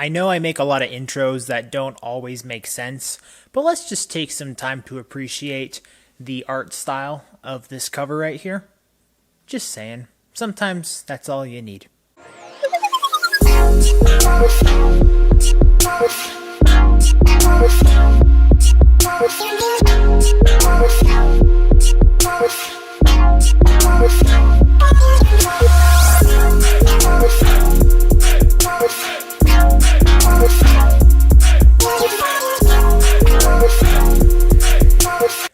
I know I make a lot of intros that don't always make sense, but let's just take some time to appreciate the art style of this cover right here. Just saying, sometimes that's all you need.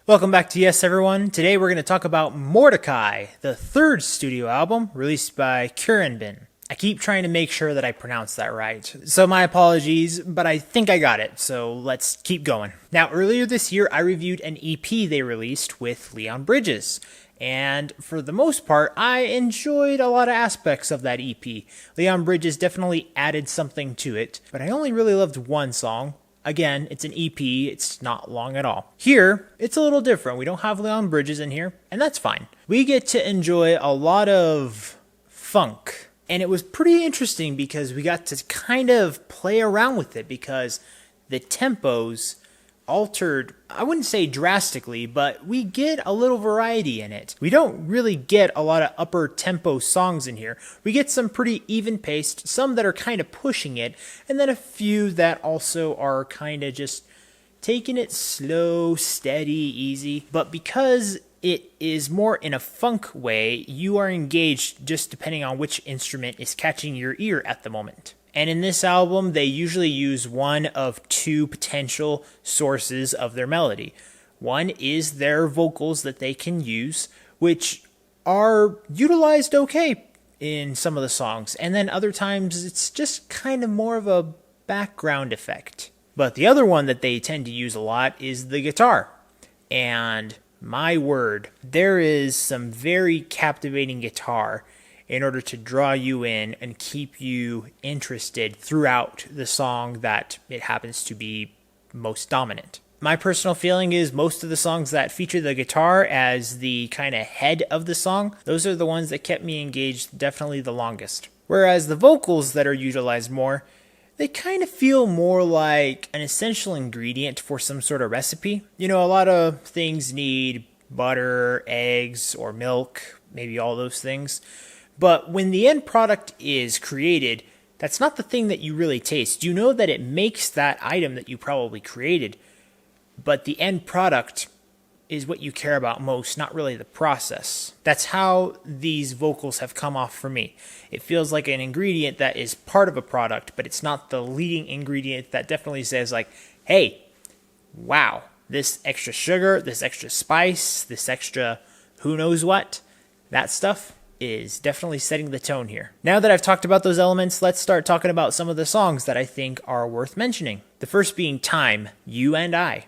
Welcome back to Y.E.S, everyone. Today we're going to talk about Mordechai, the third studio album released by Khruangbin. I keep trying to make sure that I pronounce that right, so my apologies, but I think I got it, so let's keep going. Now, earlier this year, I reviewed an EP they released with Leon Bridges, and for the most part, I enjoyed a lot of aspects of that EP. Leon Bridges definitely added something to it, but I only really loved one song. Again, it's an EP, it's not long at all. Here, it's a little different. We don't have Leon Bridges in here, and that's fine. We get to enjoy a lot of funk. And it was pretty interesting because we got to kind of play around with it because the tempos altered, I wouldn't say drastically, but we get a little variety in it. We don't really get a lot of upper tempo songs in here. We get some pretty even paced, some that are kind of pushing it, and then a few that also are kind of just taking it slow, steady, easy. But because it is more in a funk way, you are engaged just depending on which instrument is catching your ear at the moment. And in this album, they usually use one of two potential sources of their melody. One is their vocals that they can use, which are utilized okay in some of the songs. And then other times, it's just kind of more of a background effect. But the other one that they tend to use a lot is the guitar. And my word, there is some very captivating guitar in order to draw you in and keep you interested throughout the song that it happens to be most dominant. My personal feeling is most of the songs that feature the guitar as the kind of head of the song, those are the ones that kept me engaged definitely the longest. Whereas the vocals that are utilized more, they kind of feel more like an essential ingredient for some sort of recipe. You know, a lot of things need butter, eggs, or milk, maybe all those things. But when the end product is created, that's not the thing that you really taste. You know that it makes that item that you probably created, but the end product is what you care about most, not really the process. That's how these vocals have come off for me. It feels like an ingredient that is part of a product, but it's not the leading ingredient that definitely says like, hey, wow, this extra sugar, this extra spice, this extra who knows what, that stuff is definitely setting the tone here. Now that I've talked about those elements, let's start talking about some of the songs that I think are worth mentioning. The first being Time, You and I.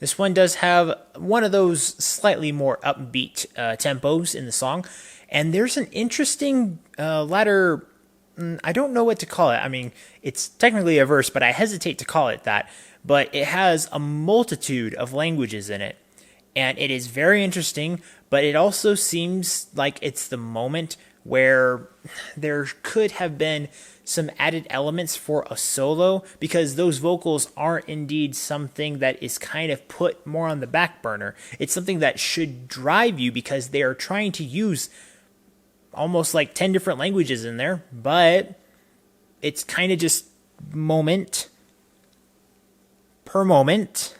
This one does have one of those slightly more upbeat tempos in the song, and there's an interesting latter, I don't know what to call it. I mean, it's technically a verse, but I hesitate to call it that. But it has a multitude of languages in it. And it is very interesting, but it also seems like it's the moment where there could have been some added elements for a solo, because those vocals aren't indeed something that is kind of put more on the back burner. It's something that should drive you because they are trying to use almost like 10 different languages in there, but it's kind of just moment per moment.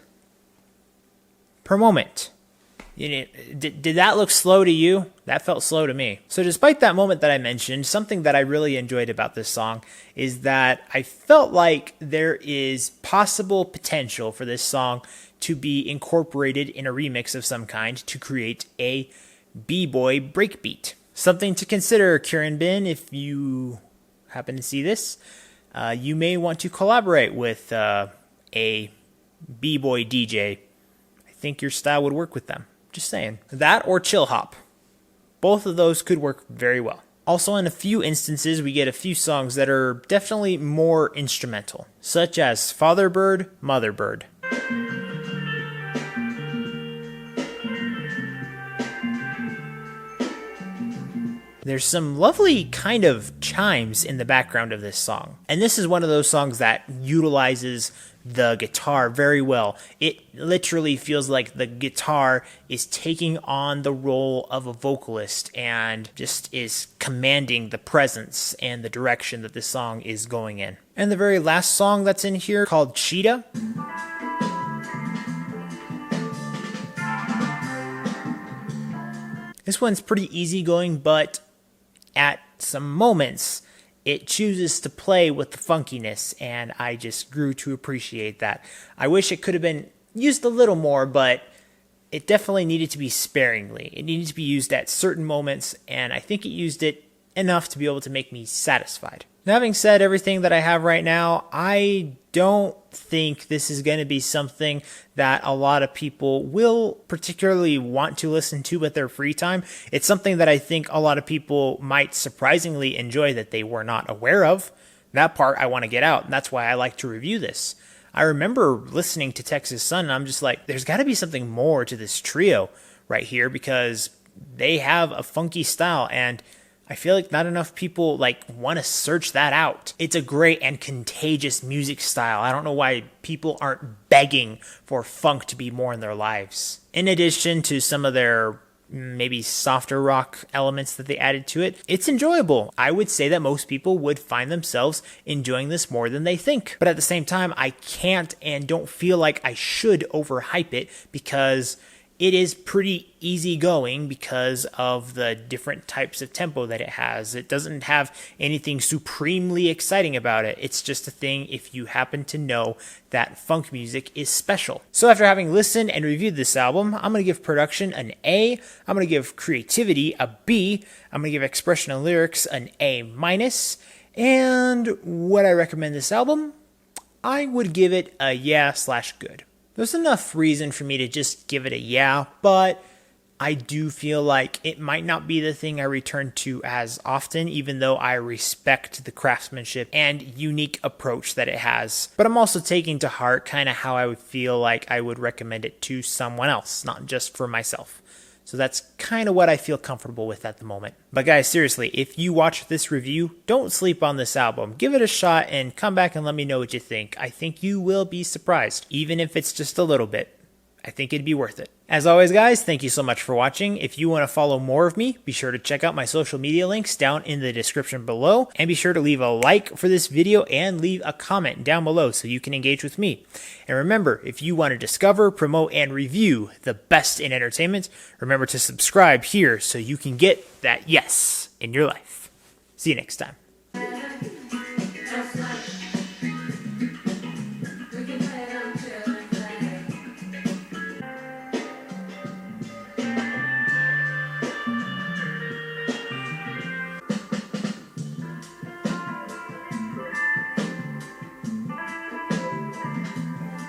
You know, did that look slow to you? That felt slow to me. So despite that moment that I mentioned, something that I really enjoyed about this song is that I felt like there is possible potential for this song to be incorporated in a remix of some kind to create a b-boy breakbeat. Something to consider, Khurangbin, if you happen to see this. You may want to collaborate with a b-boy DJ. I think your style would work with them. Just saying. That or chill hop. Both of those could work very well. Also, in a few instances, we get a few songs that are definitely more instrumental, such as Father Bird, Mother Bird. There's some lovely kind of chimes in the background of this song. And this is one of those songs that utilizes the guitar very well. It literally feels like the guitar is taking on the role of a vocalist and just is commanding the presence and the direction that this song is going in. And the very last song that's in here, called Cheetah, this one's pretty easygoing, but at some moments it chooses to play with the funkiness, and I just grew to appreciate that. I wish it could have been used a little more, but it definitely needed to be sparingly. It needed to be used at certain moments, and I think it used it enough to be able to make me satisfied. Now, having said everything that I have right now, I don't think this is going to be something that a lot of people will particularly want to listen to with their free time. It's something that I think a lot of people might surprisingly enjoy that they were not aware of. That part I want to get out, and that's why I like to review this. I remember listening to Texas Sun, and I'm just like, there's got to be something more to this trio right here, because they have a funky style, and I feel like not enough people want to search that out. It's a great and contagious music style. I don't know why people aren't begging for funk to be more in their lives. In addition to some of their maybe softer rock elements that they added to it, it's enjoyable. I would say that most people would find themselves enjoying this more than they think. But at the same time, I can't and don't feel like I should overhype it, because it is pretty easygoing because of the different types of tempo that it has. It doesn't have anything supremely exciting about it. It's just a thing if you happen to know that funk music is special. So after having listened and reviewed this album, I'm going to give production an A. I'm going to give creativity a B. I'm going to give expression and lyrics an A-. And would I recommend this album? I would give it a yeah/good. There's enough reason for me to just give it a yeah, but I do feel like it might not be the thing I return to as often, even though I respect the craftsmanship and unique approach that it has. But I'm also taking to heart kind of how I would feel like I would recommend it to someone else, not just for myself. So that's kind of what I feel comfortable with at the moment. But guys, seriously, if you watch this review, don't sleep on this album. Give it a shot and come back and let me know what you think. I think you will be surprised, even if it's just a little bit. I think it'd be worth it. As always, guys, thank you so much for watching. If you want to follow more of me, be sure to check out my social media links down in the description below, and be sure to leave a like for this video and leave a comment down below so you can engage with me. And remember, if you want to discover, promote, and review the best in entertainment, remember to subscribe here so you can get that yes in your life. See you next time.